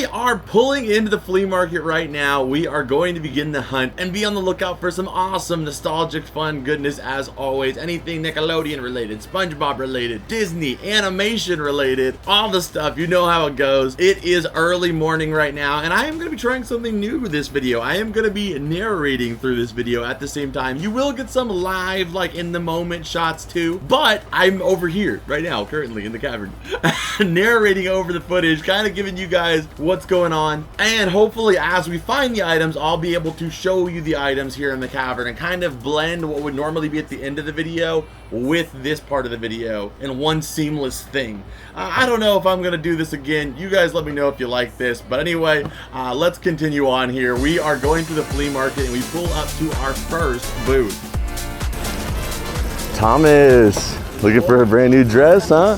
we are pulling into the flea market right now. We are going to begin the hunt and be on the lookout for some awesome, nostalgic, fun goodness as always. Anything Nickelodeon related, Spongebob related, Disney, animation related, all the stuff. You know how it goes. It is early morning right now, and I am going to be trying something new with this video. I am going to be narrating through this video at the same time. You will get some live, like in the moment shots too, but I'm over here right now, currently in the cavern, narrating over the footage, kind of giving you guys what's going on, and hopefully as we find the items, I'll be able to show you the items here in the cavern and kind of blend what would normally be at the end of the video with this part of the video in one seamless thing. I don't know if I'm gonna do this again. You guys let me know if you like this, but anyway, let's continue on here. We are going to the flea market and we pull up to our first booth. Thomas, looking for a brand new dress, huh?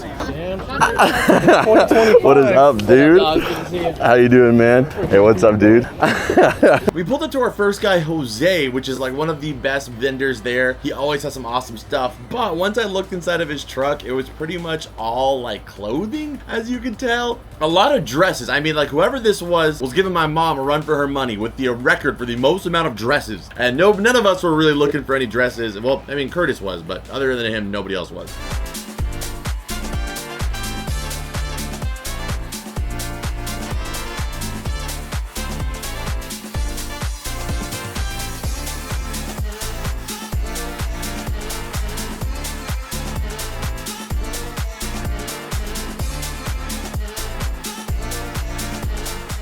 What is up, dude? How you doing, man? Hey, what's up, dude? We pulled up to our first guy, Jose, which is like one of the best vendors there. He always has some awesome stuff, but once I looked inside of his truck, it was pretty much all like clothing, as you can tell. A lot of dresses. I mean, like whoever this was giving my mom a run for her money with the record for the most amount of dresses. And none of us were really looking for any dresses. Well, I mean, Curtis was, but other than him, nobody else was.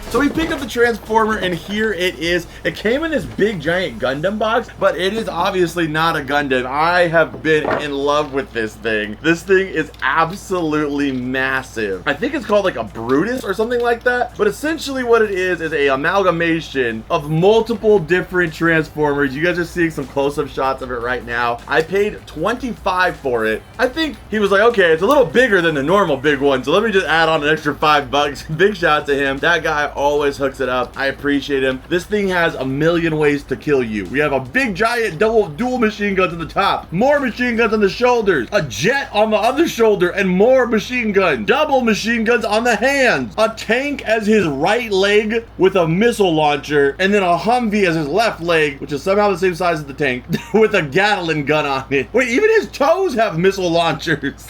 So we pick up the Transformer, and here it is. It came in this big giant Gundam box, but it is obviously not a Gundam. I have been in love with this thing. This thing is absolutely massive. I think it's called like a Brutus or something like that, but essentially what it is a amalgamation of multiple different Transformers. You guys are seeing some close-up shots of it right now. I paid $25 for it. I think he was like, okay, it's a little bigger than the normal big one, so let me just add on an extra $5. Big shout out to him. That guy always hooks it up. I appreciate him. This thing has a million ways to kill you. We have a big giant dual machine guns on the top, more machine guns on the shoulders, a jet on the other shoulder, and more machine guns, double machine guns on the hands, a tank as his right leg with a missile launcher, and then a Humvee as his left leg, which is somehow the same size as the tank, with a Gatling gun on it. Wait, even his toes have missile launchers.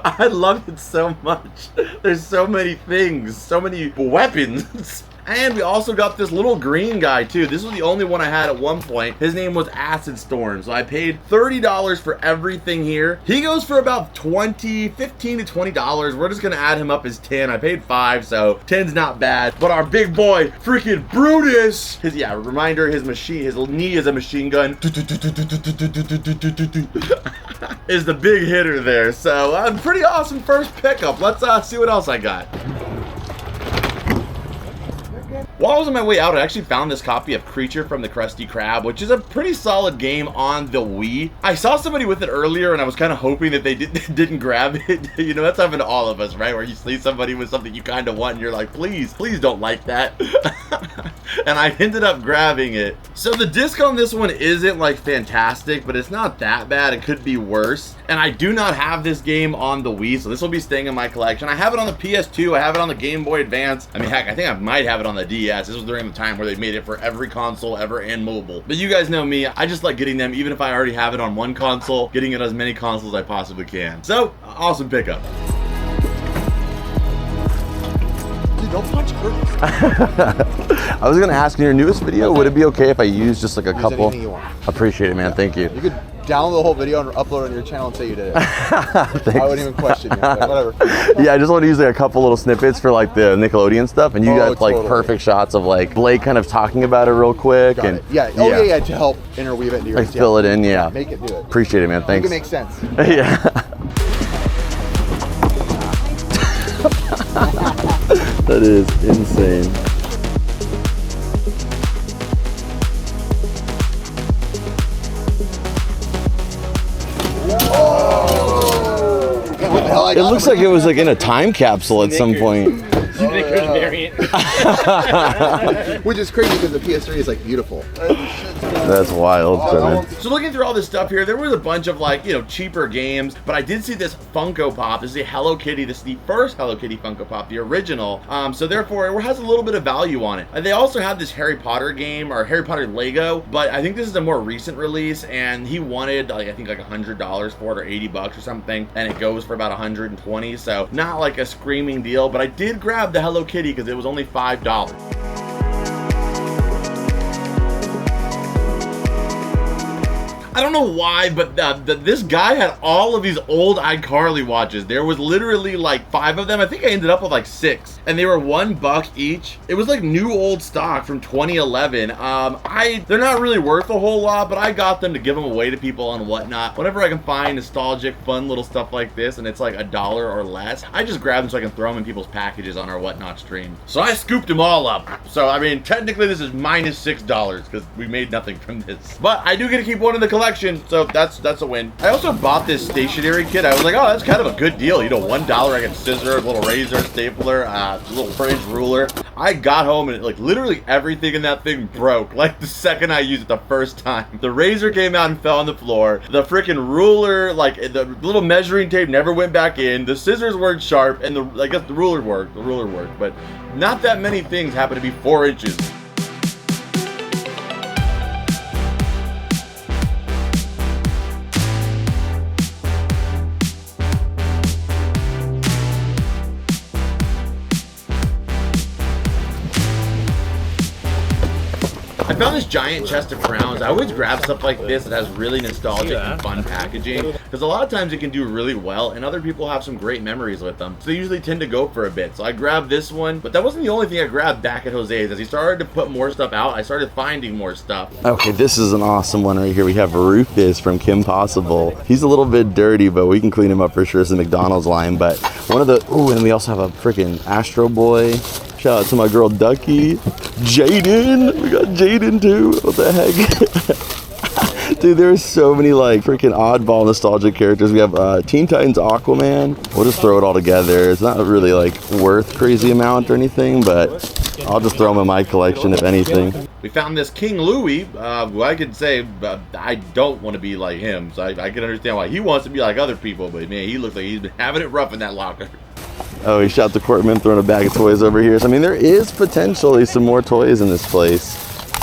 I love it so much. There's so many things, so many weapons. And we also got this little green guy too. This was the only one I had at one point. His name was Acid Storm. So I paid $30 for everything here. He goes for about $15 to $20. We're just gonna add him up as 10. I paid 5, so 10's not bad. But our big boy, freaking Brutus, reminder, his knee is a machine gun. Is the big hitter there. So pretty awesome first pickup. Let's see what else I got. While I was on my way out, I actually found this copy of Creature from the Krusty Krab, which is a pretty solid game on the Wii. I saw somebody with it earlier, and I was kind of hoping that they didn't grab it. You know, that's happened to all of us, right? Where you see somebody with something you kind of want, and you're like, please don't like that. And I ended up grabbing it. So the disc on this one isn't like fantastic, but it's not that bad. It could be worse. And I do not have this game on the Wii, so this will be staying in my collection. I have it on the PS2. I have it on the Game Boy Advance. I mean, heck, I think I might have it on the DS. This was during the time where they made it for every console ever and mobile. But you guys know me. I just like getting them, even if I already have it on one console, getting it on as many consoles as I possibly can. So, awesome pickup. Dude, don't punch Curtis. I was gonna ask in your newest video, would it be okay if I use just like a couple? Anything you want. Appreciate it, man. Thank you. You could download the whole video and upload it on your channel and say you did it. I wouldn't even question you. Like, whatever. Yeah, I just want to use like a couple little snippets for like the Nickelodeon stuff, and you got like perfect shots of like Blake kind of talking about it real quick. Got and it. Yeah. Oh yeah, to help interweave it into your like fill it in, yeah. Make it do it. Appreciate it, man. Thanks. Make it make sense. Yeah. That is insane. It looks like it was like in a time capsule at some point. Which is crazy because the PS3 is like beautiful. That's wild, Trevor. So looking through all this stuff here, there was a bunch of like, you know, cheaper games, but I did see this Funko Pop. This is a Hello Kitty. This is the first Hello Kitty Funko Pop, the original. So therefore, it has a little bit of value on it. They also have this Harry Potter game, or Harry Potter Lego, but I think this is a more recent release, and he wanted, like, I think like $100 for it, or 80 bucks or something, and it goes for about 120, so not like a screaming deal, but I did grab the Hello Kitty because it was only $5. I don't know why, but this guy had all of these old iCarly watches. There was literally like 5 of them. I think I ended up with like 6, and they were $1 each. It was like new old stock from 2011. They're not really worth a whole lot, but I got them to give them away to people and whatnot. Whenever I can find nostalgic, fun little stuff like this, and it's like $1 or less, I just grab them so I can throw them in people's packages on our whatnot stream. So I scooped them all up. So I mean, technically this is minus $6 because we made nothing from this. But I do get to keep one in the collection, so that's a win. I also bought this stationery kit. I was like, oh, that's kind of a good deal. You know, $1 I get scissors, a little razor, stapler, little fringe ruler. I got home and like literally everything in that thing broke like the second I used it the first time. The razor came out and fell on the floor. The freaking ruler, like the little measuring tape never went back in. The scissors weren't sharp, and I guess the ruler worked. The ruler worked, but not that many things happen to be 4 inches. I found this giant chest of crowns. I always grab stuff like this that has really nostalgic and fun packaging, because a lot of times it can do really well, and other people have some great memories with them. So they usually tend to go for a bit. So I grabbed this one, but that wasn't the only thing I grabbed back at Jose's. As he started to put more stuff out, I started finding more stuff. Okay, this is an awesome one right here. We have Rufus from Kim Possible. He's a little bit dirty, but we can clean him up for sure. It's the McDonald's line, but one of the, ooh, and we also have a freaking Astro Boy. Shout out to my girl Ducky. Jaden! We got Jaden too. What the heck? Dude, there's so many like freaking oddball nostalgic characters. We have Teen Titans Aquaman. We'll just throw it all together. It's not really like worth crazy amount or anything, but I'll just throw them in my collection if anything. We found this King Louie, who I could say I don't want to be like him, so I can understand why he wants to be like other people, but man, he looks like he's been having it rough in that locker. Oh, he shot the Courtman throwing a bag of toys over here. So, I mean, there is potentially some more toys in this place.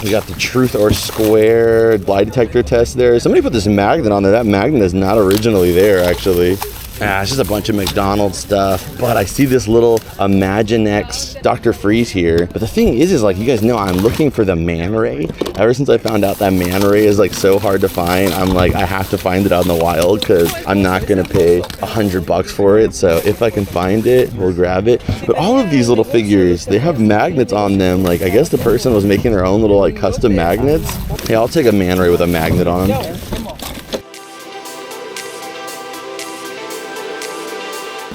We got the Truth or Square lie detector test there. Somebody put this magnet on there. That magnet is not originally there, actually. It's just a bunch of McDonald's stuff, but I see this little Imaginext Dr. Freeze here. But the thing is like, you guys know I'm looking for the Man Ray. Ever since I found out that Man Ray is like so hard to find, I'm like, I have to find it out in the wild because I'm not gonna pay $100 for it. So if I can find it, we'll grab it. But all of these little figures, they have magnets on them. Like, I guess the person was making their own little like custom magnets. Hey, I'll take a Man Ray with a magnet on him.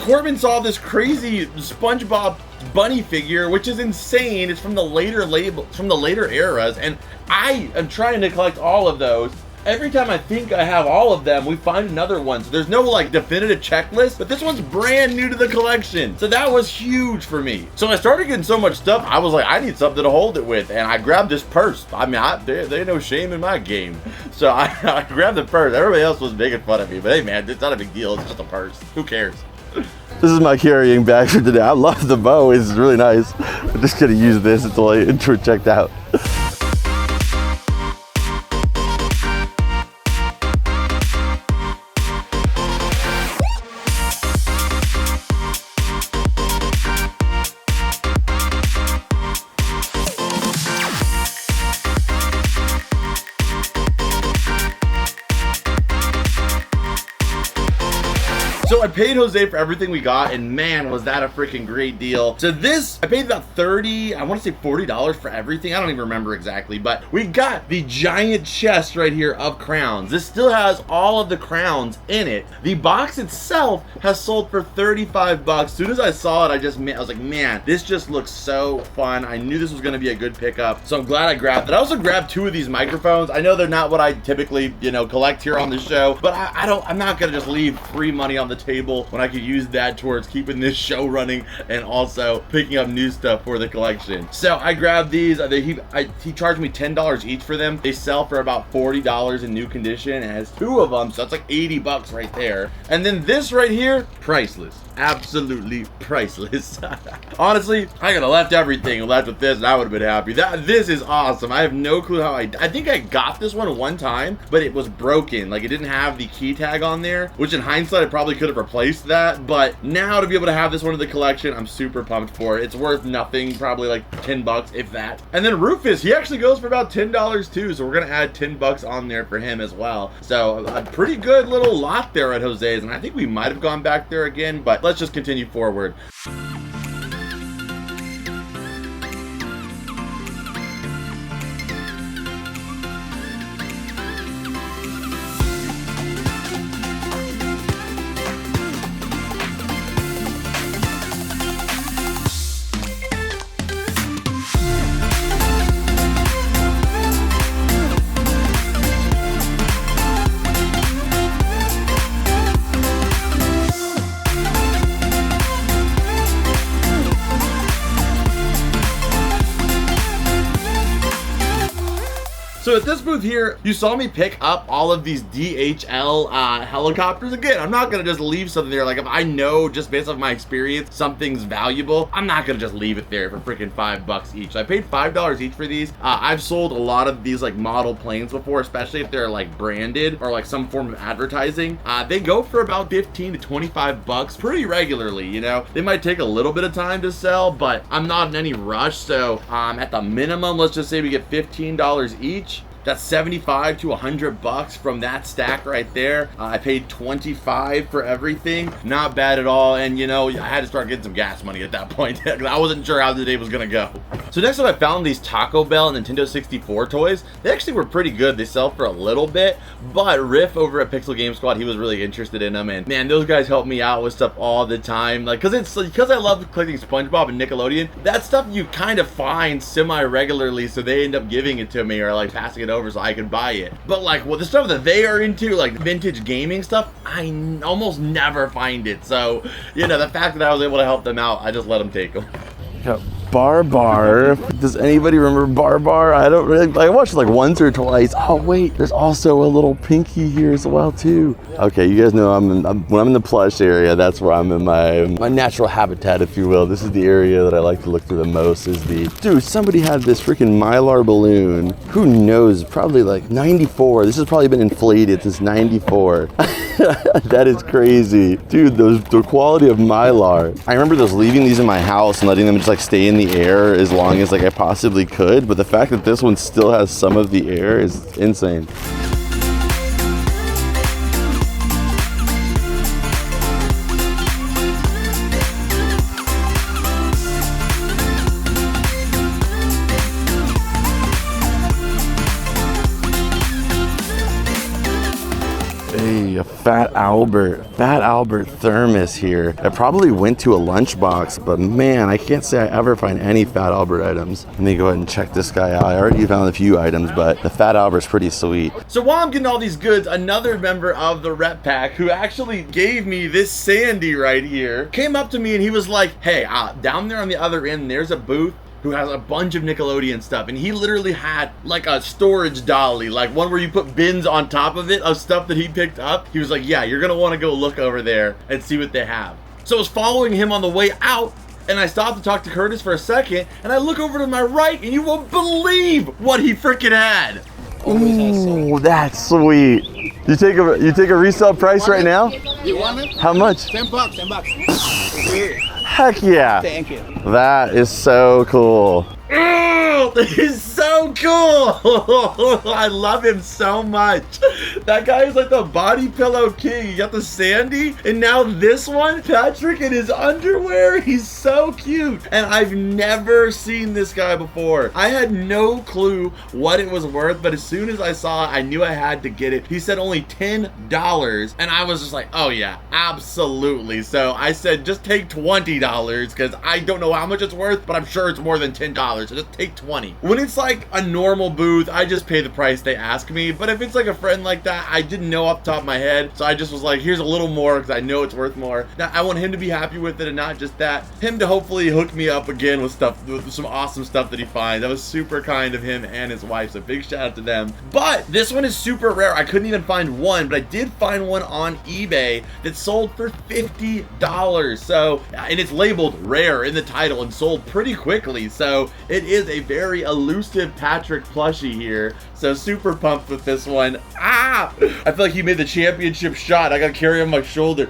Corbin saw this crazy Spongebob bunny figure, which is insane. It's from the later eras, and I am trying to collect all of those. Every time I think I have all of them, we find another one. So there's no like definitive checklist, but this one's brand new to the collection. So that was huge for me. So I started getting so much stuff, I was like, I need something to hold it with. And I grabbed this purse. I mean, there ain't no shame in my game. So I grabbed the purse. Everybody else was making fun of me, but hey man, it's not a big deal. It's just a purse. Who cares? This is my carrying bag for today. I love the bow. It's really nice. I'm just gonna use this until I checked out. So I paid Jose for everything we got, and man, was that a freaking great deal. So this, I paid about $30, I want to say $40 for everything. I don't even remember exactly, but we got the giant chest right here of crowns. This still has all of the crowns in it. The box itself has sold for $35. As soon as I saw it, I was like, man, this just looks so fun. I knew this was gonna be a good pickup, so I'm glad I grabbed it. I also grabbed 2 of these microphones. I know they're not what I typically, collect here on the show, but I'm not gonna just leave free money on the table when I could use that towards keeping this show running and also picking up new stuff for the collection. So I grabbed these. He charged me $10 each for them. They sell for about $40 in new condition. It has 2 of them, so that's like 80 bucks right there. And then this right here, priceless. Absolutely priceless. Honestly, I could have left everything and left with this and I would have been happy. This is awesome. I have no clue how I think I got this one time, but it was broken. Like, it didn't have the key tag on there, which in hindsight I probably could have replaced that. But now to be able to have this one in the collection, I'm super pumped for it. It's worth nothing, probably like 10 bucks if that. And then Rufus, he actually goes for about $10 too, so we're gonna add 10 bucks on there for him as well. So a pretty good little lot there at Jose's, and I think we might have gone back there again, but let's just continue forward. So at this booth here, you saw me pick up all of these DHL helicopters. Again, I'm not gonna just leave something there. Like, if I know just based off my experience something's valuable, I'm not gonna just leave it there for freaking $5 each. So I paid $5 each for these. I've sold a lot of these like model planes before, especially if they're like branded or like some form of advertising. They go for about 15 to 25 bucks pretty regularly, you know. They might take a little bit of time to sell, but I'm not in any rush. So at the minimum, let's just say we get $15 each. That's 75 to 100 bucks from that stack right there. I paid 25 for everything. Not bad at all. And you know, I had to start getting some gas money at that point because I wasn't sure how the day was gonna go. So next up, I found these Taco Bell and Nintendo 64 toys. They actually were pretty good. They sell for a little bit, but Riff over at Pixel Game Squad, he was really interested in them. And man, those guys help me out with stuff all the time. Like, because I love collecting Spongebob and Nickelodeon, that stuff you kind of find semi-regularly, so they end up giving it to me or like passing it over so I can buy it. But like, well, the stuff that they are into, like vintage gaming stuff, I almost never find it. So, you know, the fact that I was able to help them out, I just let them take them. Got Bar. Does anybody remember Bar? I don't really. I watched it like once or twice. Oh wait, there's also a little Pinky here as well too. Okay, you guys know when I'm in the Plush area, that's where I'm in my natural habitat, if you will. This is the area that I like to look through the most. Dude, somebody had this freaking Mylar balloon. Who knows? Probably like 94. This has probably been inflated since 94. That is crazy, dude. The quality of Mylar. I remember just leaving these in my house and letting them just like stay in the air as long as like I possibly could, but the fact that this one still has some of the air is insane. A Fat Albert thermos here. I probably went to a lunchbox, but man, I can't say I ever find any Fat Albert items. Let me go ahead and check this guy out. I already found a few items, but the Fat Albert's pretty sweet. So while I'm getting all these goods, another member of the rep pack who actually gave me this Sandy right here came up to me and he was like, hey, down there on the other end, there's a booth who has a bunch of Nickelodeon stuff, and he literally had like a storage dolly, like one where you put bins on top of it of stuff that he picked up. He was like, yeah, you're gonna want to go look over there and see what they have. So I was following him on the way out, and I stopped to talk to Curtis for a second, and I look over to my right, and you won't believe what he freaking had. Ooh, that's sweet. You take a resale price right now? You want it? How much? 10 bucks, 10 bucks. Heck yeah. Thank you. That is so cool. Oh, this is so cool. I love him so much. That guy is like the body pillow king. You got the Sandy, and now this one, Patrick in his underwear. He's so cute. And I've never seen this guy before. I had no clue what it was worth, but as soon as I saw it, I knew I had to get it. He said only $10, and I was just like, oh yeah, absolutely. So I said, just take $20, because I don't know how much it's worth, but I'm sure it's more than $10. So just take 20. When it's like like a normal booth, I just pay the price they ask me. But if it's like a friend like that, I didn't know off the top of my head, so I just was like, here's a little more because I know it's worth more. Now I want him to be happy with it, and not just that, him to hopefully hook me up again with stuff, with some awesome stuff that he finds. That was super kind of him and his wife, so big shout out to them. But this one is super rare. I couldn't even find one, but I did find one on eBay that sold for $50. So, and it's labeled rare in the title and sold pretty quickly. So it is a very elusive Patrick plushie here. So super pumped with this one. I feel like he made the championship shot. I gotta carry him on my shoulder.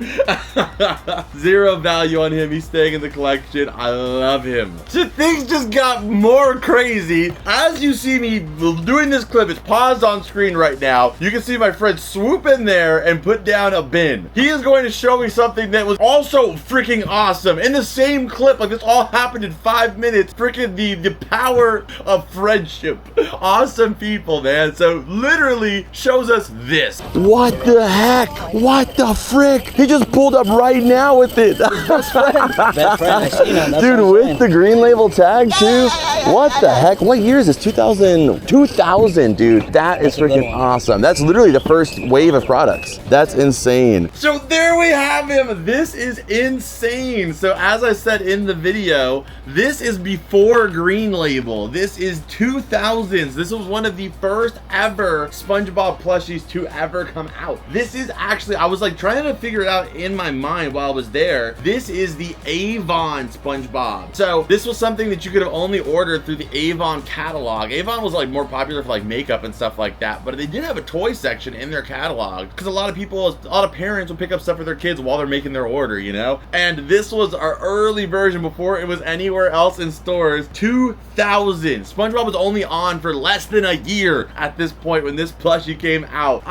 Zero value on him. He's staying in the collection. I love him. So things just got more crazy. As you see me doing this clip, it's paused on screen right now. You can see my friend swoop in there and put down a bin. He is going to show me something that was also freaking awesome. In the same clip, like this all happened in 5 minutes. Freaking the power of friendship. Awesome people, man. So literally shows us this. What the heck? What the frick? He just pulled up right now with it. Best friend. I seen him. That's Dude, with the green label tag too? What the heck? What year is this? 2000, dude. That is freaking awesome. That's literally the first wave of products. That's insane. So there we have him. This is insane. So as I said in the video, this is before green label. This is 2000s. This was one of the first ever SpongeBob plushies to ever come out. This is actually, I was like trying to figure it out in my mind while I was there. This is the Avon SpongeBob. So this was something that you could have only ordered through the Avon catalog. Avon was like more popular for like makeup and stuff like that, but they did have a toy section in their catalog because a lot of parents would pick up stuff for their kids while they're making their order, you know? And this was our early version before it was anywhere else in stores. 2000. SpongeBob was only on for less than a year at this point when this plushie came out.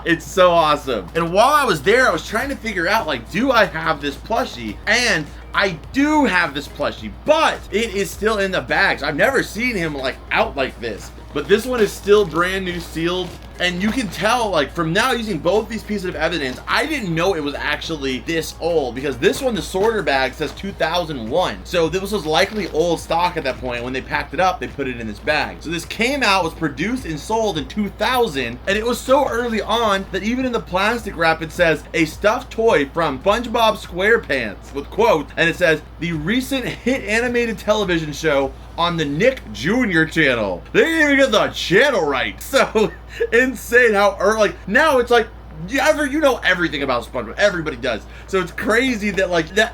It's so awesome. And while I was there, I was trying to figure out, like, do I have this plushie? And I do have this plushie, but it is still in the bags. I've never seen him like out like this. But this one is still brand new sealed. And you can tell, like, from now using both these pieces of evidence, I didn't know it was actually this old, because this one, the sorter bag, says 2001. So this was likely old stock at that point. When they packed it up, they put it in this bag. So this came out, was produced and sold in 2000, and it was so early on that even in the plastic wrap, it says, a stuffed toy from SpongeBob SquarePants, with quotes, and it says, the recent hit animated television show on the Nick Jr. channel. They didn't even get the channel right. So insane how early, like, now it's like, you know everything about SpongeBob. Everybody does. So it's crazy that, like, that,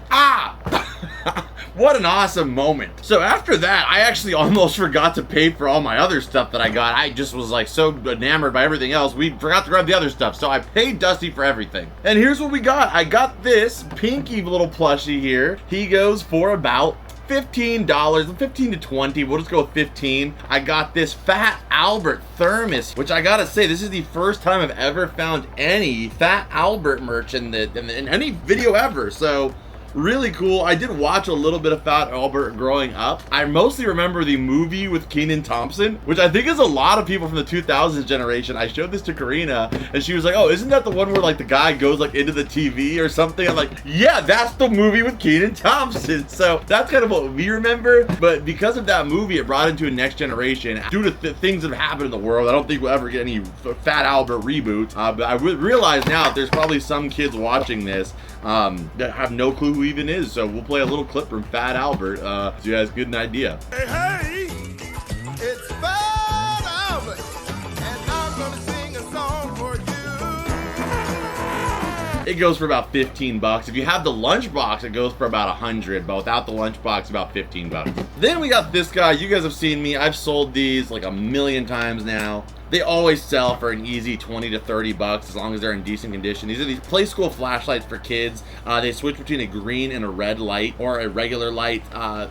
what an awesome moment. So after that, I actually almost forgot to pay for all my other stuff that I got. I just was like so enamored by everything else. We forgot to grab the other stuff. So I paid Dusty for everything. And here's what we got. I got this pinky little plushie here. He goes for about $15, 15 to 20. We'll just go with 15. I got this Fat Albert thermos, which I gotta say, this is the first time I've ever found any Fat Albert merch in any video ever. So really cool. I did watch a little bit of Fat Albert growing up. I mostly remember the movie with Kenan Thompson, which I think is a lot of people from the 2000s generation. I showed this to Karina and she was like, oh, isn't that the one where like the guy goes like into the TV or something? I'm like, yeah, that's the movie with Kenan Thompson. So that's kind of what we remember. But because of that movie, it brought into a next generation. Due to things that have happened in the world, I don't think we'll ever get any Fat Albert reboot. But I realize now that there's probably some kids watching this that have no clue who he even is. So we'll play a little clip from Fat Albert so you guys get an idea. Hey, it's Fat Albert, and I'm gonna sing a song for you. It goes for about 15 bucks. If you have the lunchbox, it goes for about 100, but without the lunchbox, about 15 bucks. Then we got this guy. You guys have seen me. I've sold these like a million times now. They always sell for an easy 20 to 30 bucks as long as they're in decent condition. These are these play school flashlights for kids. They switch between a green and a red light or a regular light.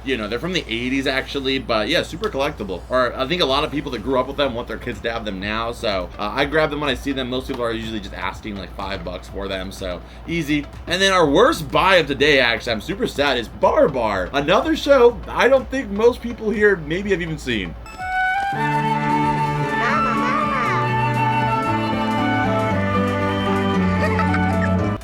You know, they're from the 80s actually, but yeah, super collectible. Or I think a lot of people that grew up with them want their kids to have them now. So I grab them when I see them. Most people are usually just asking like 5 bucks for them. So easy. And then our worst buy of the day, actually, I'm super sad, is Bar. Another show I don't think most people here maybe have even seen.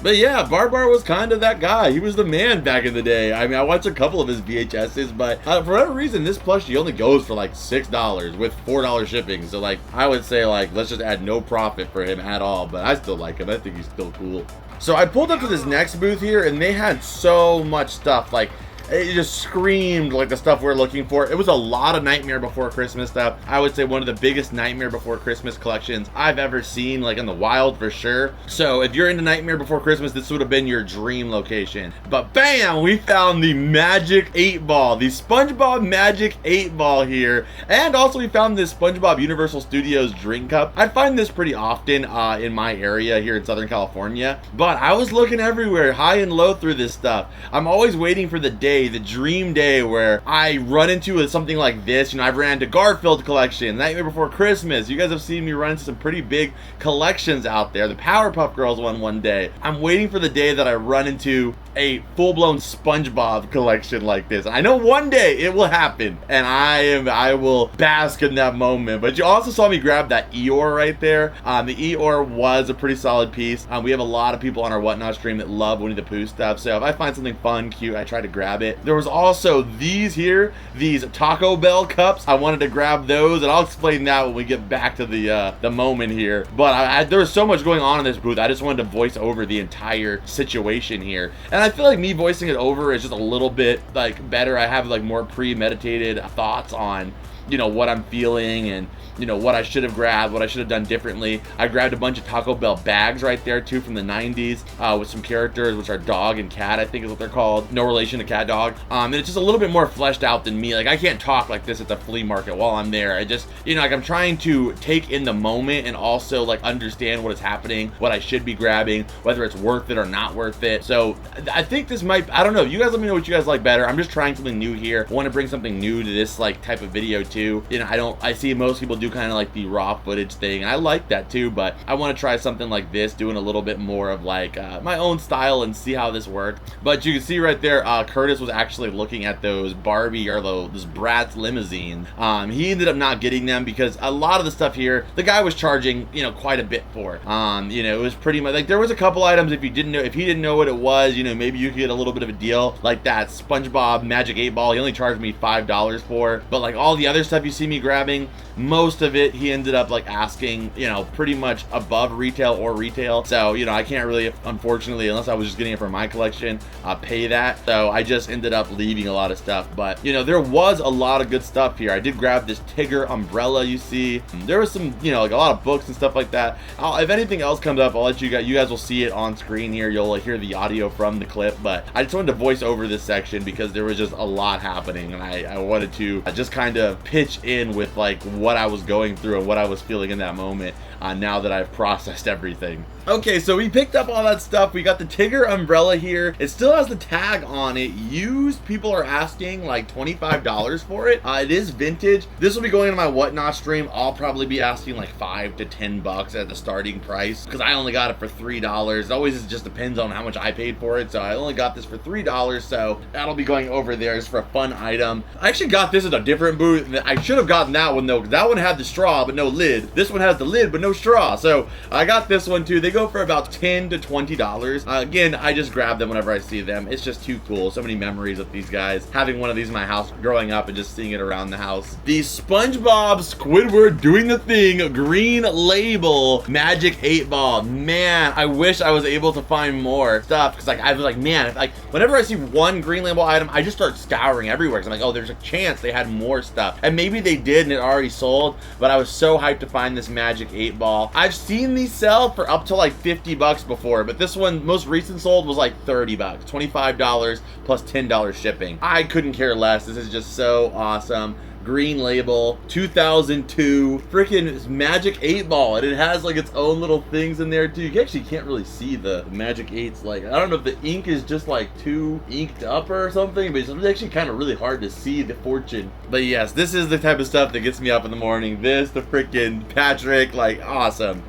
But yeah, Barbar was kind of that guy. He was the man back in the day. I mean, I watched a couple of his VHSs, but for whatever reason, this plushie only goes for like $6 with $4 shipping. So like, I would say like, let's just add no profit for him at all. But I still like him. I think he's still cool. So I pulled up to this next booth here, and they had so much stuff. Like, it just screamed like the stuff we're looking for. It was a lot of Nightmare Before Christmas stuff. I would say one of the biggest Nightmare Before Christmas collections I've ever seen, like in the wild for sure. So if you're into Nightmare Before Christmas, this would have been your dream location. But bam, we found the Magic 8 Ball, the SpongeBob Magic 8 Ball here. And also we found this SpongeBob Universal Studios drink cup. I find this pretty often in my area here in Southern California. But I was looking everywhere, high and low through this stuff. I'm always waiting for the day, the dream day where I run into something like this. You know, I've ran into Garfield collection, Nightmare Before Christmas. You guys have seen me run into some pretty big collections out there. The Powerpuff Girls one day. I'm waiting for the day that I run into a full-blown SpongeBob collection like this. I know one day it will happen, and I will bask in that moment. But you also saw me grab that Eeyore right there. The Eeyore was a pretty solid piece. We have a lot of people on our Whatnot stream that love Winnie the Pooh stuff, so if I find something fun, cute, I try to grab it. There was also these here, these Taco Bell cups. I wanted to grab those, and I'll explain that when we get back to the moment here. But there was so much going on in this booth, I just wanted to voice over the entire situation here. And I feel like me voicing it over is just a little bit like better. I have like more premeditated thoughts on, you know, what I'm feeling and, you know, what I should have grabbed, what I should have done differently. I grabbed a bunch of Taco Bell bags right there too from the 90s with some characters, which are dog and cat, I think is what they're called. No relation to cat dog. And it's just a little bit more fleshed out than me. Like, I can't talk like this at the flea market while I'm there. I just, you know, like, I'm trying to take in the moment and also like understand what is happening, what I should be grabbing, whether it's worth it or not worth it. So I think this might, I don't know, you guys let me know what you guys like better. I'm just trying something new here. I want to bring something new to this like type of video too. You know, I see most people do kind of like the raw footage thing, and I like that too, but I want to try something like this, doing a little bit more of like my own style and see how this works. But you can see right there, Curtis was actually looking at those Barbie or those Bratz limousines. He ended up not getting them because a lot of the stuff here, the guy was charging, you know, quite a bit for. You know, it was pretty much like there was a couple items if he didn't know what it was, you know, maybe you could get a little bit of a deal, like that SpongeBob Magic 8 Ball. He only charged me $5 for, but like all the other stuff you see me grabbing, most of it he ended up like asking, you know, pretty much above retail or retail. So, you know, I can't really, unfortunately, unless I was just getting it for my collection, pay that. So I just ended up leaving a lot of stuff. But, you know, there was a lot of good stuff here. I did grab this Tigger umbrella you see. There was some, you know, like a lot of books and stuff like that. If anything else comes up, I'll let you guys will see it on screen here. You'll hear the audio from the clip. But I just wanted to voice over this section because there was just a lot happening, and I wanted to just kind of pitch in with like what I was going through and what I was feeling in that moment now that I've processed everything. Okay, so we picked up all that stuff. We got the Tigger umbrella here. It still has the tag on it. Used, people are asking like $25 for it. It is vintage. This will be going into my Whatnot stream. I'll probably be asking like $5 to $10 at the starting price because I only got it for $3. It always just depends on how much I paid for it. So I only got this for $3. So that'll be going over there just for a fun item. I actually got this at a different booth. I should have gotten that one though, because that one had the straw but no lid. This one has the lid but no straw. So I got this one too. They go for about $10 to $20. Again, I just grab them whenever I see them. It's just too cool. So many memories with these guys. Having one of these in my house growing up and just seeing it around the house. The SpongeBob Squidward doing the thing green label Magic 8 Ball. Man, I wish I was able to find more stuff because like I was like, man, like whenever I see one green label item, I just start scouring everywhere because I'm like, oh, there's a chance they had more stuff. And maybe they did and it already sold, but I was so hyped to find this Magic 8 Ball. I've seen these sell for up to like $50 before, but this one most recent sold was like $30, $25 plus $10 shipping. I couldn't care less. This is just so awesome. Green label, 2002, freaking Magic 8 Ball, and it has like its own little things in there too. You actually can't really see the Magic 8's, like, I don't know if the ink is just like too inked up or something, but it's actually kind of really hard to see the fortune. But yes, this is the type of stuff that gets me up in the morning. This, the freaking Patrick, like, awesome.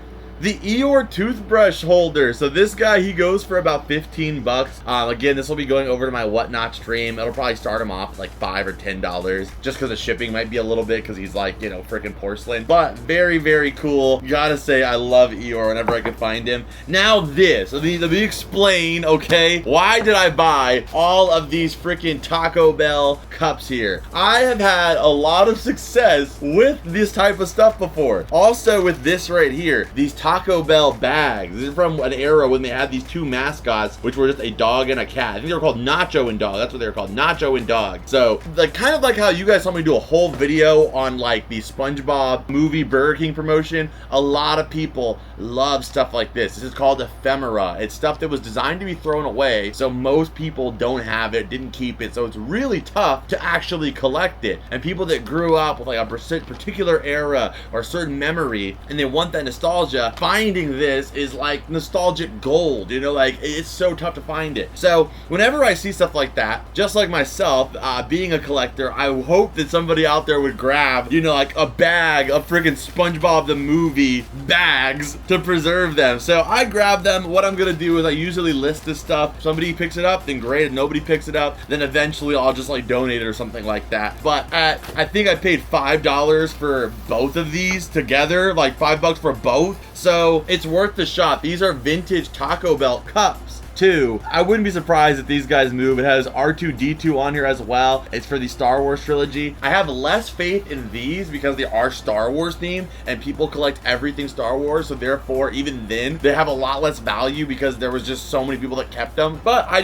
the Eeyore toothbrush holder. So this guy, he goes for about 15 bucks. Again, this will be going over to my Whatnot stream. It'll probably start him off at like $5 or $10, just because the shipping might be a little bit, because he's like, you know, freaking porcelain. But very, very cool. Gotta say, I love Eeyore whenever I can find him. Now this, let me explain, okay? Why did I buy all of these freaking Taco Bell cups here? I have had a lot of success with this type of stuff before. Also with this right here, these Taco Bell bags. This is from an era when they had these two mascots, which were just a dog and a cat. I think they were called Nacho and Dog. That's what they were called, Nacho and Dog. So, like, kind of like how you guys saw me do a whole video on like the Spongebob movie Burger King promotion. A lot of people love stuff like this. This is called ephemera. It's stuff that was designed to be thrown away, so most people don't have it, didn't keep it, so it's really tough to actually collect it. And people that grew up with like a particular era or a certain memory, and they want that nostalgia, finding this is like nostalgic gold, you know, like it's so tough to find it. So whenever I see stuff like that, just like myself, being a collector, I hope that somebody out there would grab, you know, like a bag of friggin' SpongeBob the movie bags to preserve them. So I grab them. What I'm gonna do is I usually list this stuff. If somebody picks it up, then great. If nobody picks it up, then eventually I'll just like donate it or something like that. But I think I paid $5 for both of these together, like $5 for both. So it's worth the shot. These are vintage Taco Bell cups too. I wouldn't be surprised if these guys move. It has R2-D2 on here as well. It's for the Star Wars trilogy. I have less faith in these because they are Star Wars themed and people collect everything Star Wars, so therefore even then they have a lot less value because there was just so many people that kept them. But I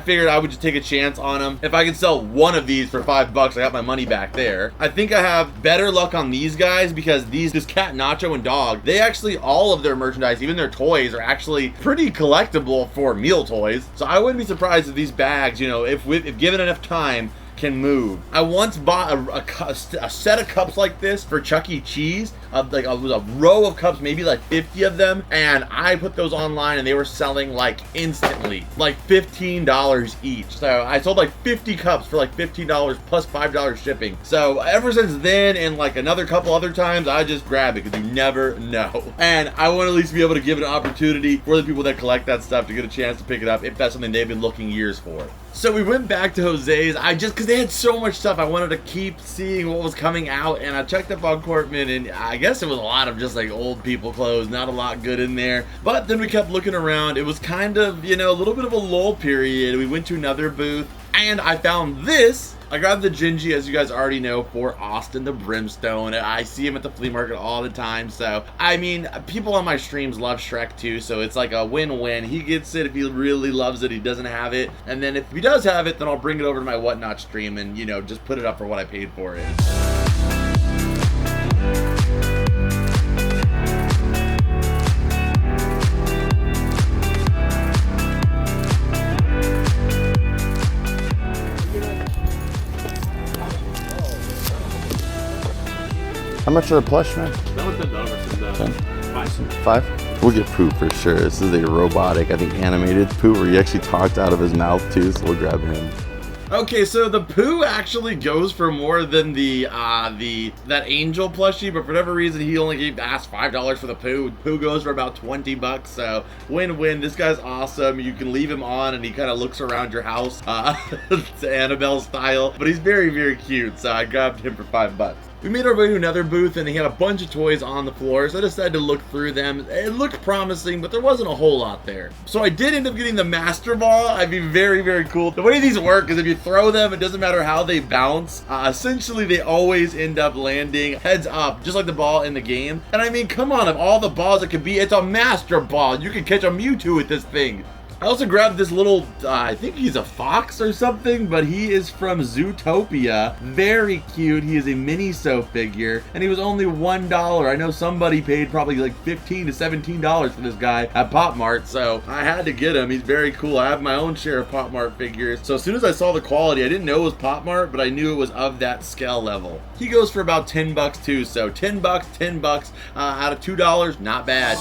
figured I would just take a chance on them. If I can sell one of these for $5, I got my money back there. I think I have better luck on these guys because this cat, Nacho and Dog, they actually, all of their merchandise, even their toys, are actually pretty collectible for meal toys. So I wouldn't be surprised if these bags, you know, if given enough time, can move. I once bought a set of cups like this for Chuck E. Cheese. Like a row of cups, maybe like 50 of them, and I put those online and they were selling like instantly, like $15 each. So I sold like 50 cups for like $15 plus $5 shipping. So ever since then, and like another couple other times, I just grab it because you never know. And I want to at least be able to give it an opportunity for the people that collect that stuff to get a chance to pick it up if that's something they've been looking years for. So we went back to Jose's, because they had so much stuff, I wanted to keep seeing what was coming out, and I checked up on Cortman, and I guess it was a lot of just like old people clothes, not a lot good in there. But then we kept looking around. It was kind of, you know, a little bit of a lull period. We went to another booth, and I found this. I grabbed the Gingy, as you guys already know, for Austin the Brimstone. I see him at the flea market all the time. So, I mean, people on my streams love Shrek too. So it's like a win-win. He gets it if he really loves it. He doesn't have it. And then if he does have it, then I'll bring it over to my Whatnot stream and, you know, just put it up for what I paid for it. How much are the plush, man? That was $10. $5? We'll get Pooh for sure. This is a robotic, I think, animated Pooh where he actually talked out of his mouth too, so we'll grab him. Okay, so the Pooh actually goes for more than that Angel plushie, but for whatever reason he only asked $5 for the Pooh. Pooh goes for about 20 bucks, so win-win. This guy's awesome. You can leave him on and he kind of looks around your house, to Annabelle style, but he's very, very cute, so I grabbed him for $5. We made our way to another booth and he had a bunch of toys on the floor, so I decided to look through them. It looked promising, but there wasn't a whole lot there. So I did end up getting the Master Ball. I'd be very, very cool. The way these work is if you throw them, it doesn't matter how they bounce. Essentially, they always end up landing heads up, just like the ball in the game. And I mean, come on, of all the balls it could be, it's a Master Ball. You can catch a Mewtwo with this thing. I also grabbed this little, I think he's a fox or something, but he is from Zootopia. Very cute. He is a Miniso figure, and he was only $1. I know somebody paid probably like $15 to $17 for this guy at Pop Mart, so I had to get him. He's very cool. I have my own share of Pop Mart figures, so as soon as I saw the quality, I didn't know it was Pop Mart, but I knew it was of that scale level. He goes for about 10 bucks too, so 10 bucks, 10 bucks out of $2, not bad.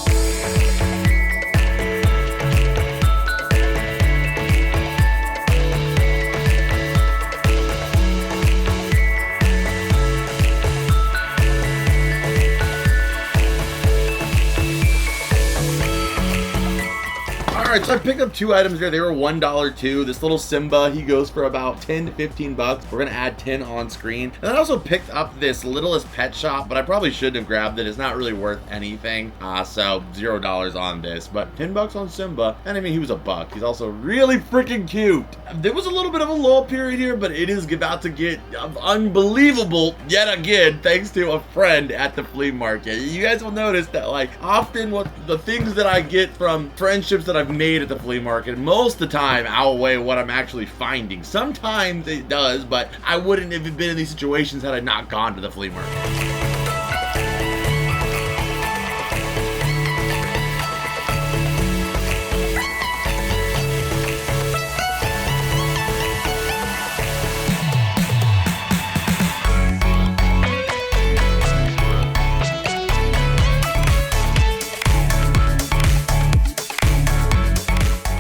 right, so I picked up 2 items here. They were $1 too. This little Simba, he goes for about 10 to 15 bucks. We're gonna add 10 on screen. And I also picked up this Littlest Pet Shop, but I probably shouldn't have grabbed it. It's not really worth anything. So $0 on this, but 10 bucks on Simba. And I mean, he was $1. He's also really freaking cute. There was a little bit of a lull period here, but it is about to get unbelievable yet again, thanks to a friend at the flea market. You guys will notice that, like, often what the things that I get from friendships that I've made at the flea market, most of the time outweigh what I'm actually finding. Sometimes it does, but I wouldn't have been in these situations had I not gone to the flea market.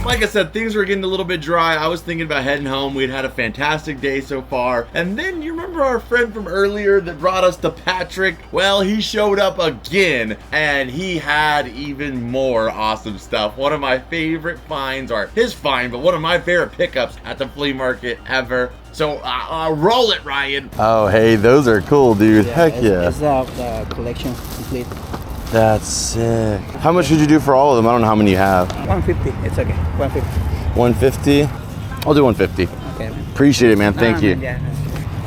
Like I said, things were getting a little bit dry. I was thinking about heading home. We'd had a fantastic day so far. And then you remember our friend from earlier that brought us to Patrick? Well, he showed up again and he had even more awesome stuff. One of my favorite finds, or his find, but one of my favorite pickups at the flea market ever. So roll it, Ryan. Oh, hey, those are cool, dude. Heck yeah. It's the collection complete. That's sick. How much would you do for all of them? I don't know how many you have. 150. It's okay. 150. 150? I'll do 150. Okay. Appreciate it, man. Thank you. Yeah.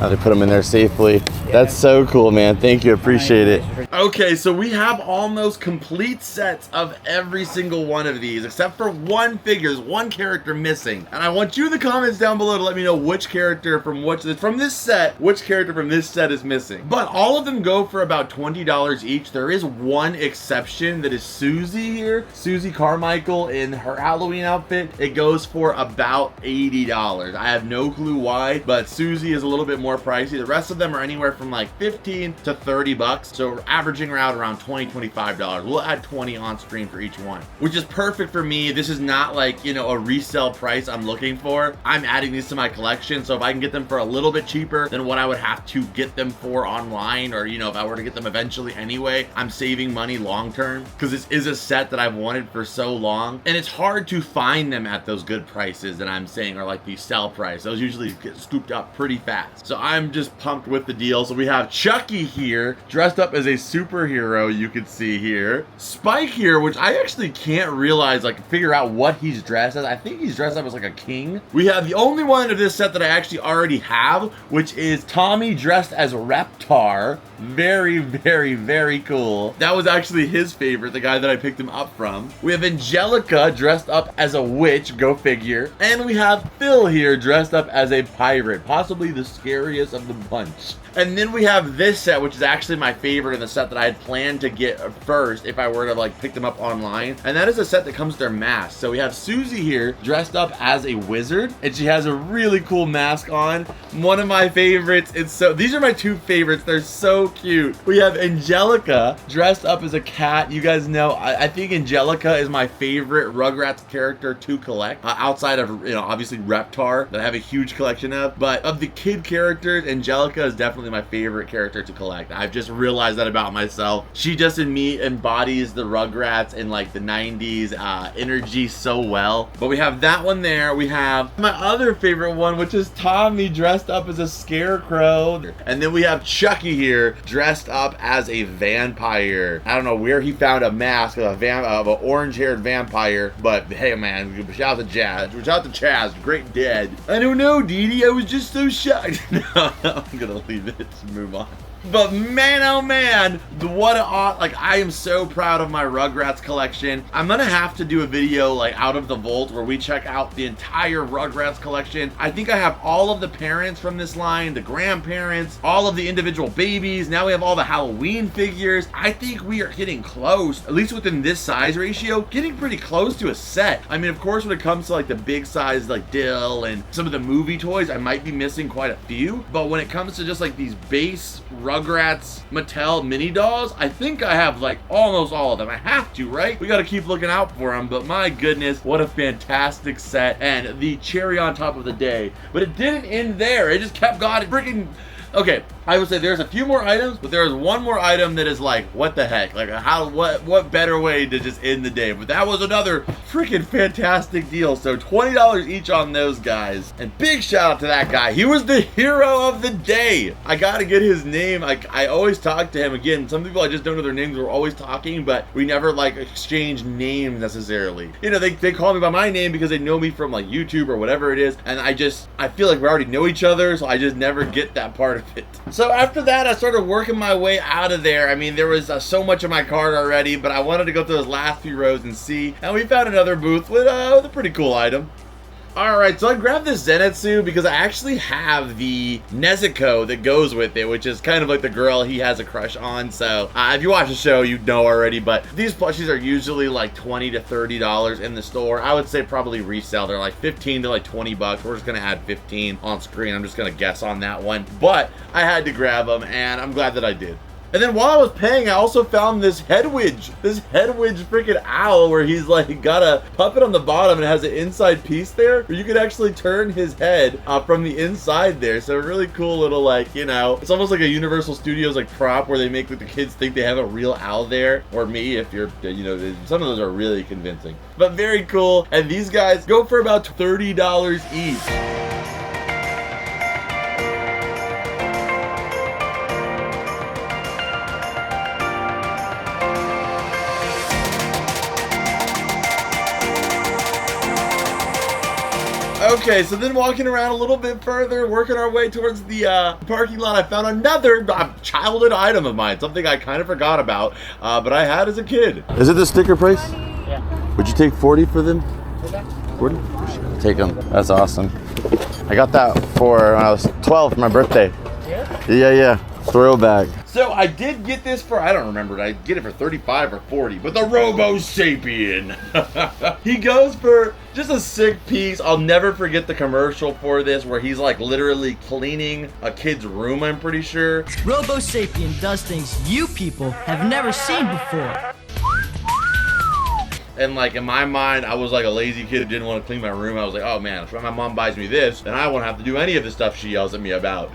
They put them in there safely. That's so cool, man. Thank you. Appreciate it. Okay, so we have almost complete sets of every single one of these, except for one figure, one character missing. And I want you in the comments down below to let me know which character from this set, which character from this set is missing. But all of them go for about $20 each. There is one exception that is Susie here. Susie Carmichael in her Halloween outfit. It goes for about $80. I have no clue why, but Susie is a little bit more pricey. The rest of them are anywhere from like 15 to 30 bucks. So we're averaging around $20, $25. We'll add 20 on screen for each one, which is perfect for me. This is not like, you know, a resale price I'm looking for. I'm adding these to my collection. So if I can get them for a little bit cheaper than what I would have to get them for online, or, you know, if I were to get them eventually anyway, I'm saving money long term because this is a set that I've wanted for so long. And it's hard to find them at those good prices that I'm saying are like the sell price. Those usually get scooped up pretty fast. So I'm just pumped with the deal. So we have Chucky here dressed up as a superhero, you can see here. Spike here, which I actually can't figure out what he's dressed as. I think he's dressed up as like a king. We have the only one of this set that I actually already have, which is Tommy dressed as Reptar. Very, very, very cool. That was actually his favorite, the guy that I picked him up from. We have Angelica dressed up as a witch, go figure. And we have Phil here dressed up as a pirate, possibly the scariest of the bunch. And then we have this set, which is actually my favorite in the set that I had planned to get first if I were to like pick them up online. And that is a set that comes with their mask. So we have Susie here dressed up as a wizard, and she has a really cool mask on. One of my favorites. These are my 2 favorites. They're so cute. We have Angelica dressed up as a cat. You guys know, I think Angelica is my favorite Rugrats character to collect, outside of, you know, obviously Reptar that I have a huge collection of. But of the kid characters, Angelica is definitely my favorite character to collect. I've just realized that about myself. She just in me embodies the Rugrats and like the 90s energy so well. But we have that one there. We have my other favorite one, which is Tommy dressed up as a scarecrow. And then we have Chucky here dressed up as a vampire. I don't know where he found a mask of an orange-haired vampire, but hey man, shout out to Jazz. Shout out to Chaz, great dead. I don't know, Dee Dee, I was just so shocked. No, I'm gonna leave it. Let's move on. But man, oh man, I am so proud of my Rugrats collection. I'm gonna have to do a video like out of the vault where we check out the entire Rugrats collection. I think I have all of the parents from this line, the grandparents, all of the individual babies. Now we have all the Halloween figures. I think we are getting close, at least within this size ratio, getting pretty close to a set. I mean, of course, when it comes to like the big size, like Dill and some of the movie toys, I might be missing quite a few. But when it comes to just like these base Rugrats Mattel mini dolls, I think I have like almost all of them. I have to, right? We got to keep looking out for them. But my goodness, what a fantastic set, and the cherry on top of the day. But it didn't end there. It just kept going freaking. Okay, I would say there's a few more items, but there is one more item that is like, what the heck? Like, what better way to just end the day? But that was another freaking fantastic deal. So $20 each on those guys. And big shout out to that guy. He was the hero of the day. I gotta get his name. I always talk to him. Again, some people I just don't know their names. We're always talking, but we never like exchange names necessarily. You know, they call me by my name because they know me from like YouTube or whatever it is. And I feel like we already know each other, so I just never get that part of it. So after that, I started working my way out of there. I mean, there was so much in my cart already, but I wanted to go through those last few rows and see. And we found another booth with a pretty cool item. Alright, so I grabbed this Zenitsu because I actually have the Nezuko that goes with it, which is kind of like the girl he has a crush on. So if you watch the show, you know already, but these plushies are usually like $20 to $30 in the store. I would say probably resale. They're like 15 to like 20 bucks. We're just gonna add 15 on screen. I'm just gonna guess on that one, but I had to grab them and I'm glad that I did. And then while I was paying, I also found this Headwidge freaking owl where he's like got a puppet on the bottom and it has an inside piece there where you could actually turn his head from the inside there. So a really cool little, like, you know, it's almost like a Universal Studios like prop where they make like the kids think they have a real owl there, or me if you're, you know, some of those are really convincing. But very cool. And these guys go for about $30 each. Okay, so then walking around a little bit further, working our way towards the parking lot, I found another childhood item of mine, something I kind of forgot about, but I had as a kid. Is it the sticker price? Yeah. Would you take 40 for them? 40? Take them. That's awesome. I got that for when I was 12 for my birthday. Yeah? Yeah. Throwback. So I did get this for, I don't remember, I get it for 35 or 40, but the Robo Sapien. He goes for just a sick piece. I'll never forget the commercial for this where he's like literally cleaning a kid's room, I'm pretty sure. Robo Sapien does things you people have never seen before. And like in my mind, I was like a lazy kid who didn't want to clean my room. I was like, oh man, if my mom buys me this, then I won't have to do any of the stuff she yells at me about.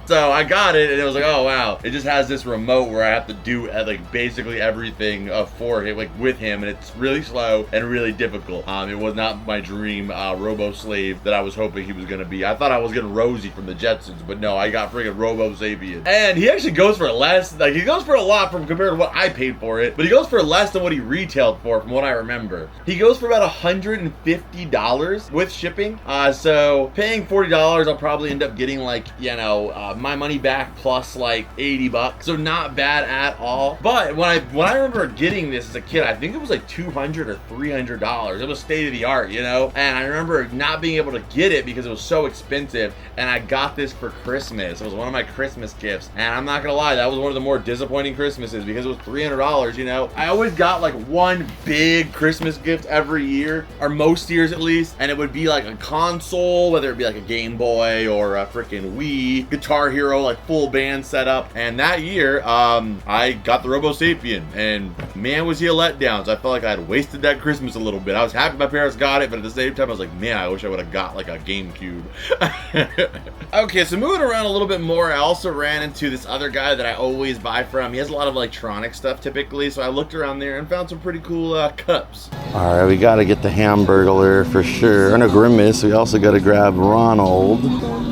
So I got it and it was like, oh wow, it just has this remote where I have to do like basically everything for him, like with him, and it's really slow and really difficult. It was not my dream Robo Slave that I was hoping he was gonna be. I thought I was getting Rosie from the Jetsons, but no, I got freaking Robo Sapien. And he actually goes for less, like he goes for a lot from compared to what I paid for it, but he goes for less than what he retailed for from what I remember. He goes for about $150 with shipping. So paying $40, I'll probably end up getting like, you know, my money back plus like 80 bucks. So not bad at all. But when I remember getting this as a kid, I think it was like $200 or $300. It was state of the art, you know? And I remember not being able to get it because it was so expensive. And I got this for Christmas. It was one of my Christmas gifts. And I'm not gonna lie, that was one of the more disappointing Christmases because it was $300, you know? I always got like one big Christmas gift every year, or most years at least. And it would be like a console, whether it be like a Game Boy or a freaking Wii, Guitar Hero, like full band setup. And that year, I got the Robo Sapien, and man, was he a letdown. So I felt like I had wasted that Christmas a little bit. I was happy my parents got it, but at the same time, I was like, man, I wish I would have got like a GameCube. Okay, so moving around a little bit more, I also ran into this other guy that I always buy from. He has a lot of electronic stuff typically, so I looked around there and found some pretty cool cups. All right, we got to get the Hamburglar for sure. Or no, Grimace. We also got to grab Ronald.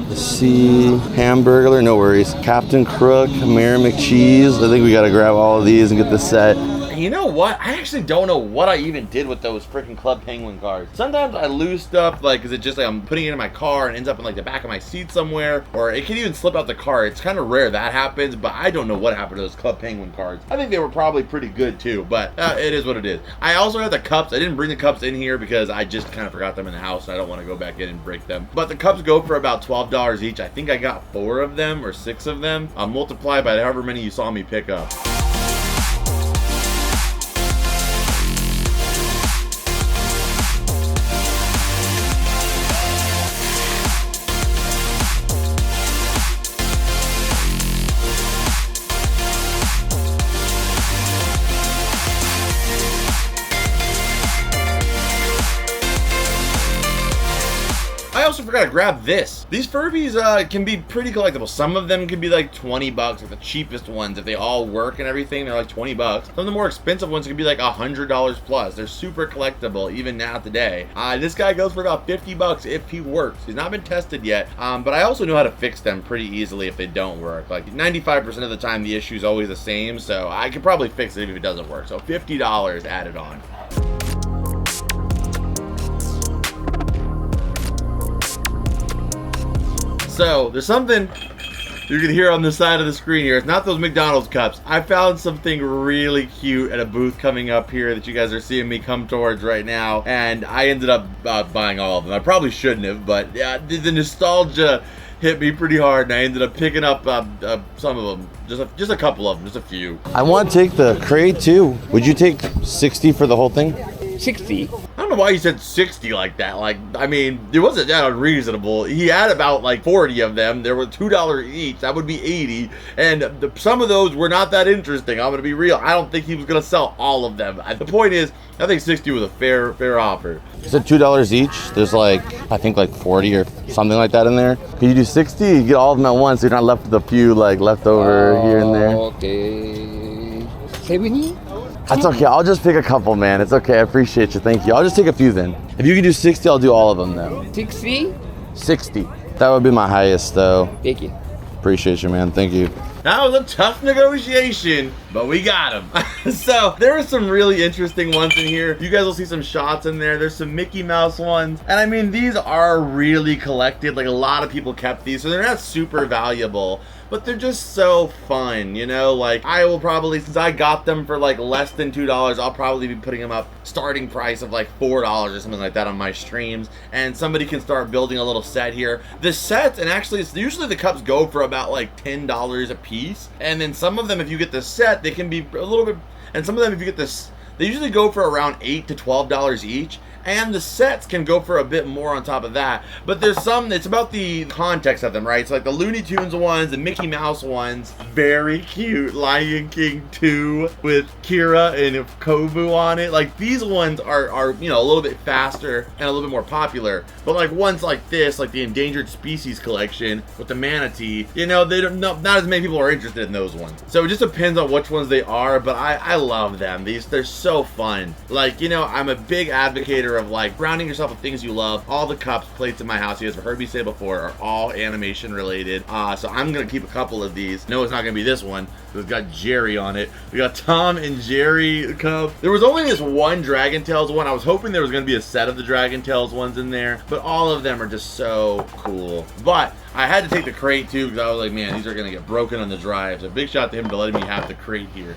Let's see, Hamburglar, no worries. Captain Crook, Mayor McCheese. I think we got to grab all of these and get the set. You know what? I actually don't know what I even did with those freaking Club Penguin cards. Sometimes I lose stuff, like, because it's just like I'm putting it in my car and ends up in like the back of my seat somewhere, or it can even slip out the car. It's kind of rare that happens, but I don't know what happened to those Club Penguin cards. I think they were probably pretty good too, but it is what it is. I also have the cups. I didn't bring the cups in here because I just kind of forgot them in the house and I don't want to go back in and break them. But the cups go for about $12 each. I think I got 4 of them or 6 of them. I'll multiply by however many you saw me pick up. forgot to grab this. These Furbies can be pretty collectible. Some of them can be like 20 bucks, like the cheapest ones. If they all work and everything, they're like 20 bucks. Some of the more expensive ones can be like $100 plus. They're super collectible even now today. This guy goes for about 50 bucks if he works. He's not been tested yet, but I also know how to fix them pretty easily if they don't work. Like 95% of the time, the issue is always the same, so I could probably fix it if it doesn't work. So $50 added on. So there's something you can hear on the side of the screen here. It's not those McDonald's cups. I found something really cute at a booth coming up here that you guys are seeing me come towards right now, and I ended up buying all of them. I probably shouldn't have, but yeah, the nostalgia hit me pretty hard, and I ended up picking up some of them, just a couple of them, just a few. I want to take the crate too. Would you take 60 for the whole thing? 60. I don't know why you said 60 like that. Like, I mean, it wasn't that unreasonable. He had about like 40 of them. They were $2 each. That would be 80. And some of those were not that interesting. I'm going to be real. I don't think he was going to sell all of them. The point is, I think 60 was a fair offer. You said $2 each. There's like, I think like 40 or something like that in there. Can you do 60? You get all of them at once. So you're not left with a few like left over here and there. Okay. 70? That's okay. I'll just pick a couple, man. It's okay. I appreciate you. Thank you. I'll just take a few then. If you can do 60, I'll do all of them then. 60? 60. That would be my highest though. Thank you. Appreciate you, man. Thank you. That was a tough negotiation, but we got him. So there are some really interesting ones in here. You guys will see some shots in there. There's some Mickey Mouse ones. And I mean, these are really collected. Like a lot of people kept these, so they're not super valuable, but they're just so fun, you know? Like I will probably, since I got them for like less than $2, I'll probably be putting them up starting price of like $4 or something like that on my streams. And somebody can start building a little set here. The sets, and actually it's usually the cups go for about like $10 a piece. And then some of them, if you get the set, they can be a little bit, and some of them, if you get this, they usually go for around $8 to $12 each. And the sets can go for a bit more on top of that. But there's some, it's about the context of them, right? So like the Looney Tunes ones, the Mickey Mouse ones, very cute. Lion King 2 with Kira and Kobu on it. Like these ones are, you know, a little bit faster and a little bit more popular. But like ones like this, like the Endangered Species collection with the manatee, you know, they don't, not as many people are interested in those ones. So it just depends on which ones they are, but I love them. They're so fun. Like, you know, I'm a big advocate of like grounding yourself with things you love. All the cups, plates in my house, you guys have heard me say before, are all animation related. So I'm gonna keep a couple of these. No, it's not gonna be this one. It's got Jerry on it. We got Tom and Jerry cup. There was only this one Dragon Tales one. I was hoping there was gonna be a set of the Dragon Tales ones in there, but all of them are just so cool. But I had to take the crate too because I was like, man, these are gonna get broken on the drive. So big shout out to him for letting me have the crate here.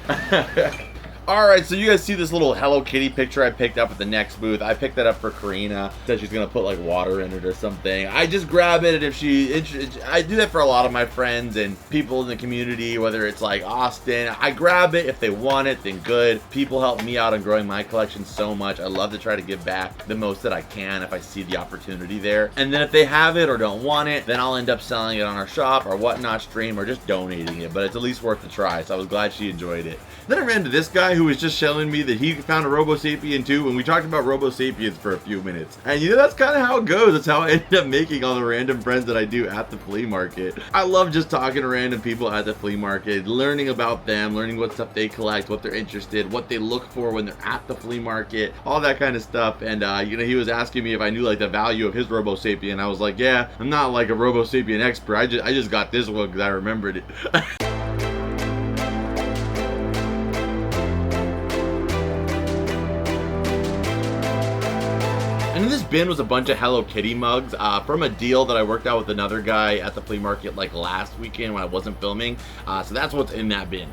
Alright, so you guys see this little Hello Kitty picture I picked up at the next booth. I picked that up for Karina. Said she's gonna put like water in it or something. I just grab it, and if I do that for a lot of my friends and people in the community, whether it's like Austin. I grab it. If they want it, then good. People help me out on growing my collection so much. I love to try to give back the most that I can if I see the opportunity there. And then if they have it or don't want it, then I'll end up selling it on our shop or whatnot stream or just donating it. But it's at least worth the try, so I was glad she enjoyed it. Then I ran into this guy who was just showing me that he found a Robo Sapien too, and we talked about Robo Sapiens for a few minutes. And you know, that's kind of how it goes. That's how I ended up making all the random friends that I do at the flea market. I love just talking to random people at the flea market, learning about them, learning what stuff they collect, what they're interested, what they look for when they're at the flea market, all that kind of stuff. And you know, he was asking me if I knew like the value of his Robo Sapien. I was like, yeah, I'm not like a Robo Sapien expert. I just got this one because I remembered it. And in this bin was a bunch of Hello Kitty mugs from a deal that I worked out with another guy at the flea market like last weekend when I wasn't filming. So that's what's in that bin.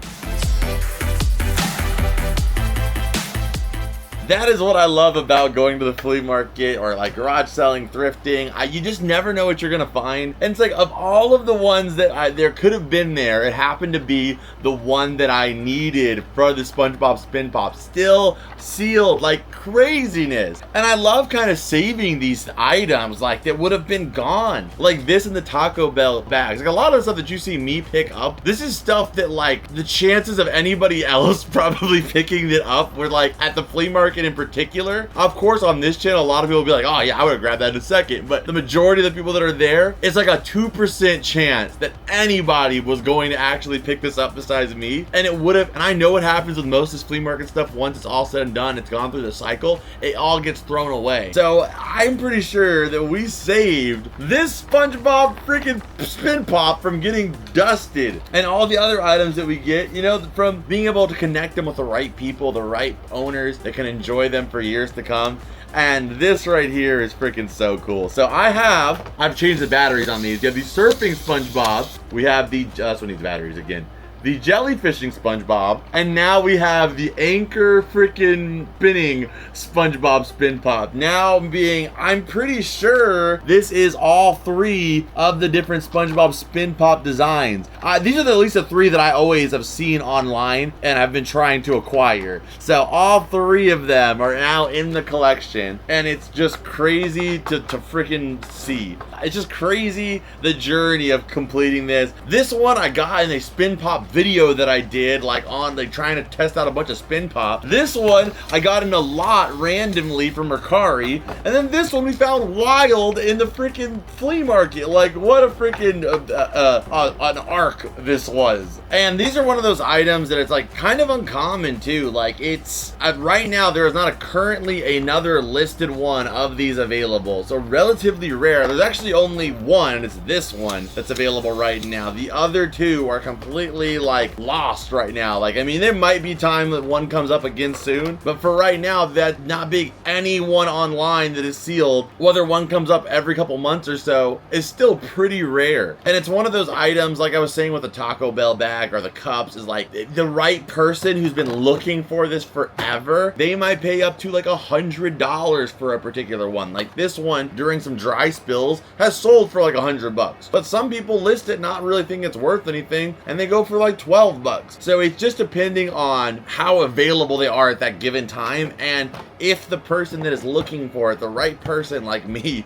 That is what I love about going to the flea market or like garage selling, thrifting. You just never know what you're gonna find. And it's like, of all of the ones that there could have been there, it happened to be the one that I needed for the Spongebob Spin Pop. Still sealed like craziness. And I love kind of saving these items like that would have been gone. Like this in the Taco Bell bags. Like a lot of the stuff that you see me pick up, this is stuff that like the chances of anybody else probably picking it up were like at the flea market market in particular, of course on this channel, a lot of people will be like, oh yeah, I would have grabbed that in a second. But the majority of the people that are there, it's like a 2% chance that anybody was going to actually pick this up besides me. And it would have, and I know what happens with most of this flea market stuff. Once it's all said and done, it's gone through the cycle, it all gets thrown away. So I'm pretty sure that we saved this SpongeBob freaking spin pop from getting dusted, and all the other items that we get, you know, from being able to connect them with the right people, the right owners that can enjoy them for years to come. And this right here is freaking so cool. So I've changed the batteries on these. You have the surfing SpongeBob. We have the, that's what needs batteries again. The jellyfishing SpongeBob, and now we have the anchor freaking spinning SpongeBob spin pop. Now being, I'm pretty sure this is all 3 of the different SpongeBob spin pop designs. These are at least the 3 that I always have seen online and I've been trying to acquire. So all 3 of them are now in the collection, and it's just crazy to freaking see. It's just crazy, the journey of completing this. This one I got in a spin pop video that I did, like on like trying to test out a bunch of spin pop. This one I got in a lot randomly from Mercari, and then this one we found wild in the freaking flea market. Like what a freaking an arc this was. And these are one of those items that it's like kind of uncommon too. Like it's right now there is not currently another listed one of these available, so relatively rare. There's actually only one, and it's this one that's available right now. The other 2 are completely like lost right now. Like, I mean, there might be time that one comes up again soon, but for right now, that not being anyone online that is sealed, whether one comes up every couple months or so, is still pretty rare. And it's one of those items, like I was saying with the Taco Bell bag or the cups, is like the right person who's been looking for this forever, they might pay up to like $100 for a particular one. Like this one during some dry spills has sold for like $100, but some people list it not really think it's worth anything, and they go for like $12. So it's just depending on how available they are at that given time, and if the person that is looking for it, the right person like me,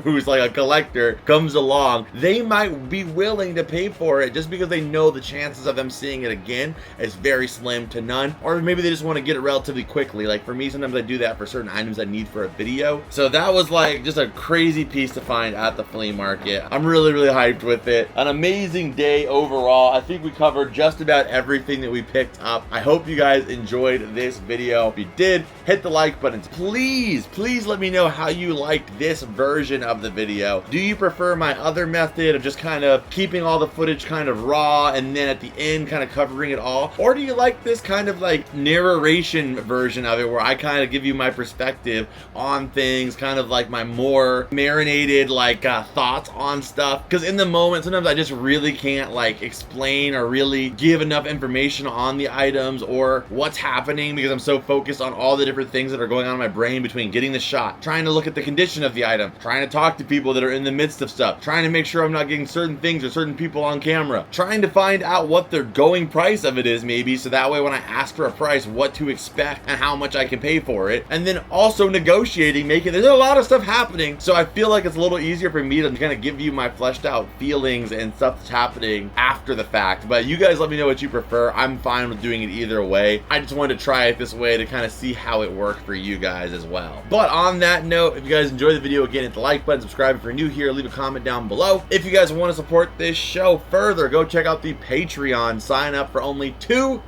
who's like a collector, comes along, they might be willing to pay for it just because they know the chances of them seeing it again is very slim to none, or maybe they just want to get it relatively quickly. Like for me, sometimes I do that for certain items I need for a video. So that was like just a crazy piece to find at the flea market. I'm really hyped with it. An amazing day overall. I think we covered just about everything that we picked up. I hope you guys enjoyed this video. If you did, hit the like button. Please let me know how you liked this version of the video. Do you prefer my other method of just kind of keeping all the footage kind of raw and then at the end kind of covering it all? Or do you like this kind of like narration version of it where I kind of give you my perspective on things, kind of like my more marinated like thoughts on stuff? Because in the moment, sometimes I just really can't like explain or really give enough information on the items or what's happening, because I'm so focused on all the different things that are going on in my brain between getting the shot, trying to look at the condition of the item, trying to talk to people that are in the midst of stuff, trying to make sure I'm not getting certain things or certain people on camera, trying to find out what the going price of it is maybe, so that way when I ask for a price, what to expect and how much I can pay for it, and then also negotiating, there's a lot of stuff happening, so I feel like it's a little easier for me to kind of give you my fleshed out feelings and stuff that's happening after the fact. But you guys let me know what you prefer. I'm fine with doing it either way. I just wanted to try it this way to kind of see how it worked for you guys as well. But on that note, if you guys enjoyed the video, again, hit the like button, subscribe if you're new here, leave a comment down below. If you guys want to support this show further, go check out the Patreon. Sign up for only $2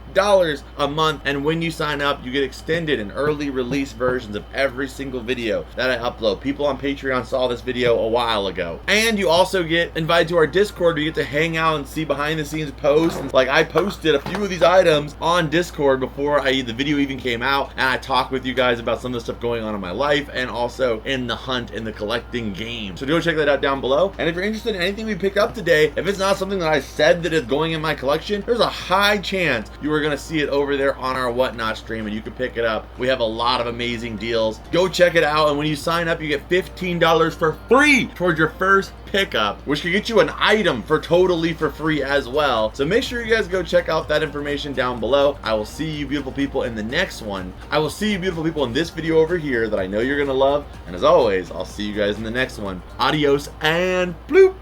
a month, and when you sign up, you get extended and early release versions of every single video that I upload. People on Patreon saw this video a while ago, and you also get invited to our Discord where you get to hang out and see behind the scenes posts. Like I posted a few of these items on Discord before the video even came out, and I talk with you guys about some of the stuff going on in my life and also in the hunt in the collecting game. So go check that out down below. And if you're interested in anything we picked up today, if it's not something that I said that is going in my collection, there's a high chance you are going to see it over there on our Whatnot stream and you can pick it up. We have a lot of amazing deals. Go check it out, and when you sign up, you get $15 for free towards your first pickup, which could get you an item for totally for free as well. So make sure you guys go check out that information down below. I will see you beautiful people in the next one. I will see you beautiful people in this video over here that I know you're gonna love, and as always, I'll see you guys in the next one. Adios and bloop.